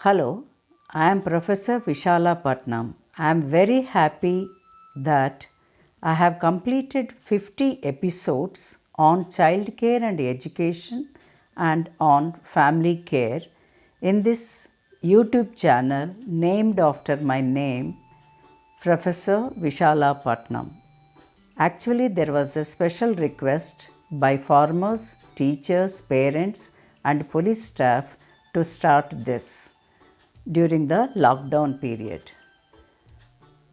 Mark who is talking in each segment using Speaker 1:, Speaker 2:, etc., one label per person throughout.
Speaker 1: Hello, I am Professor Vishala Patnam. I am very happy that I have completed 50 episodes on child care and education and on family care in this YouTube channel named after my name, Professor Vishala Patnam. Actually, there was a special request by farmers, teachers, parents, and police staff to start this during the lockdown period.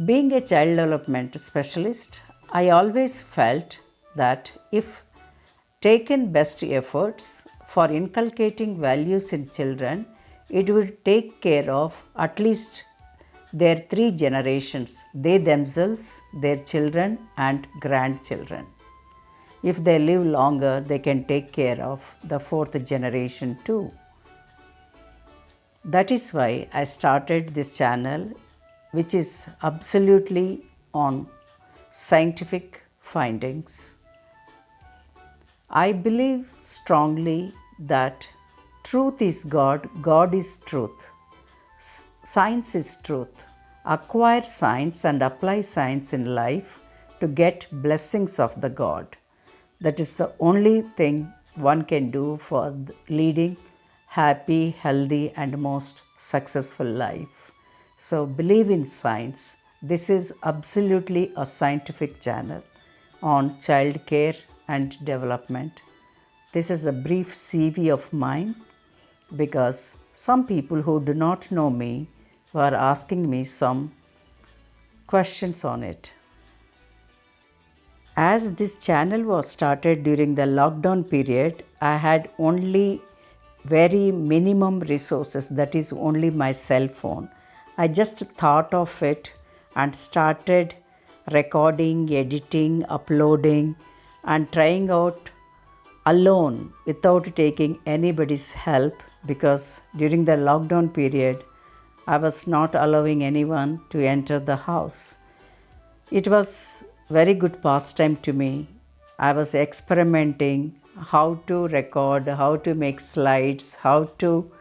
Speaker 1: Being a child development specialist, I always felt that if taken best efforts for inculcating values in children, it would take care of at least their three generations, they themselves, their children, and grandchildren. If they live longer, they can take care of the fourth generation too. That is why I started this channel, which is absolutely on scientific findings. I believe strongly that truth is God, God is truth. Science is truth. Acquire science and apply science in life to get blessings of the God. That is the only thing one can do for leading happy, healthy, and most successful life. So believe in science. This is absolutely a scientific channel on child care and development. This is a brief CV of mine because some people who do not know me were asking me some questions on it. As this channel was started during the lockdown period, I had only very minimum resources, that is only my cell phone. I just thought of it and started recording, editing, uploading, and trying out alone without taking anybody's help because during the lockdown period I was not allowing anyone to enter the house. It was very good pastime to me. I was experimenting how to record, how to make slides, how to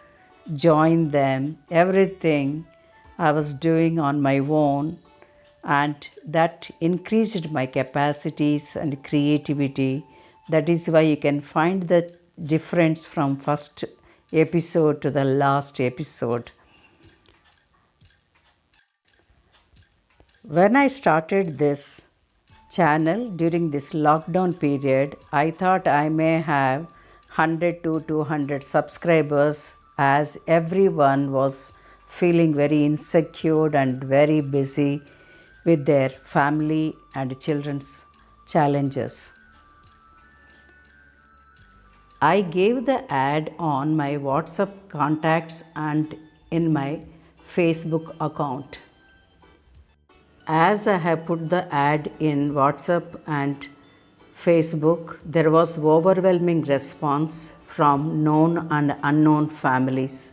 Speaker 1: join them, everything I was doing on my own, and that increased my capacities and creativity. That is why you can find the difference from first episode to the last episode. When I started this channel during this lockdown period, I thought I may have 100 to 200 subscribers as everyone was feeling very insecure and very busy with their family and children's challenges. I gave the ad on my WhatsApp contacts and in my Facebook account. As I have put the ad in WhatsApp and Facebook, there was overwhelming response from known and unknown families.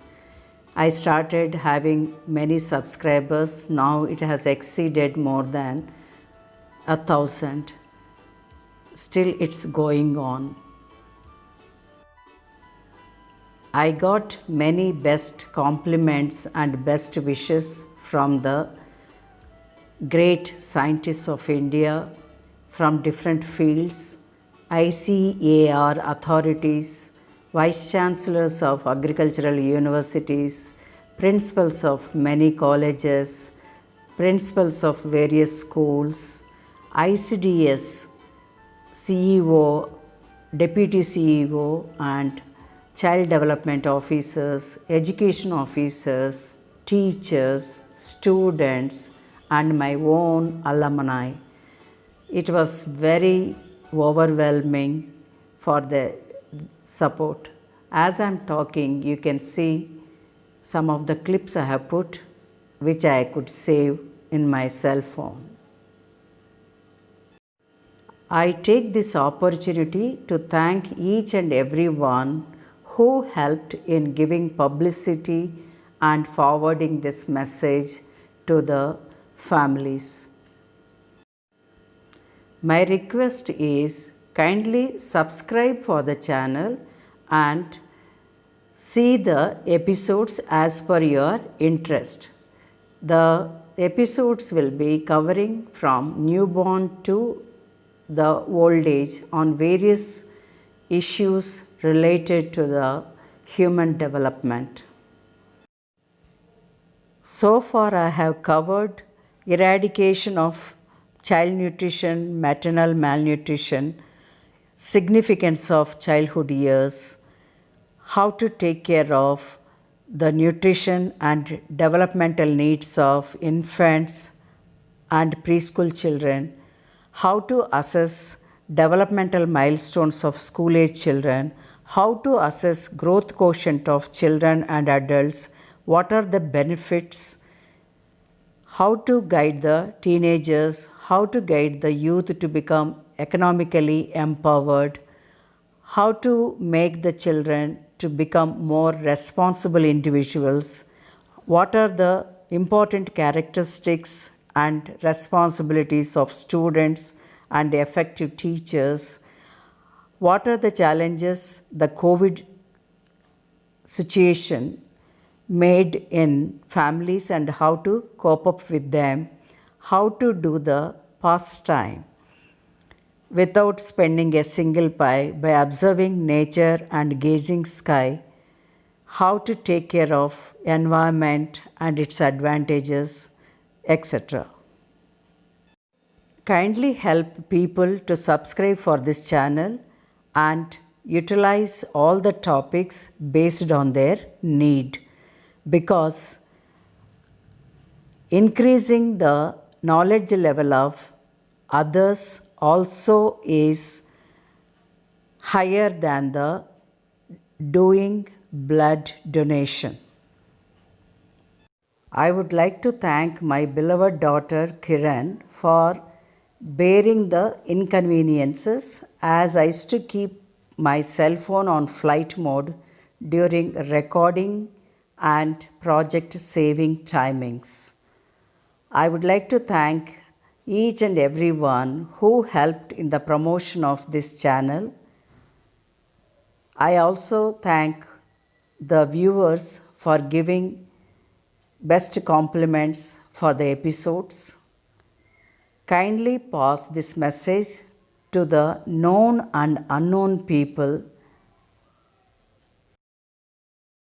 Speaker 1: I started having many subscribers. Now it has exceeded more than 1,000. Still it's going on. I got many best compliments and best wishes from the great scientists of India from different fields, ICAR authorities, vice chancellors of agricultural universities, principals of many colleges, principals of various schools, ICDS CEO, deputy CEO, and child development officers, education officers, teachers, students, and my own alumni. It was very overwhelming for the support. As I am talking, you can see some of the clips I have put, which I could save in my cell phone. I take this opportunity to thank each and every one who helped in giving publicity and forwarding this message to the families. My request is kindly subscribe for the channel and See the episodes as per your interest. The episodes will be covering from newborn to the old age on various issues related to the human development. So far, I have covered eradication of child nutrition, maternal malnutrition, significance of childhood years, how to take care of the nutrition and developmental needs of infants and preschool children, how to assess developmental milestones of school age children, how to assess growth quotient of children and adults, what are the benefits, how to guide the teenagers, how to guide the youth to become economically empowered, how to make the children to become more responsible individuals, what are the important characteristics and responsibilities of students and effective teachers, what are the challenges the COVID situation made in families and how to cope up with them, how to do the pastime without spending a single pie by observing nature and gazing sky, how to take care of environment and its advantages, etc. Kindly help people to subscribe for this channel and utilize all the topics based on their need, because increasing the knowledge level of others also is higher than the doing blood donation. I would like to thank my beloved daughter Kiran for bearing the inconveniences, as I used to keep my cell phone on flight mode during recording and project saving timings. I would like to thank each and everyone who helped in the promotion of this channel. I also thank the viewers for giving best compliments for the episodes. Kindly pass this message to the known and unknown people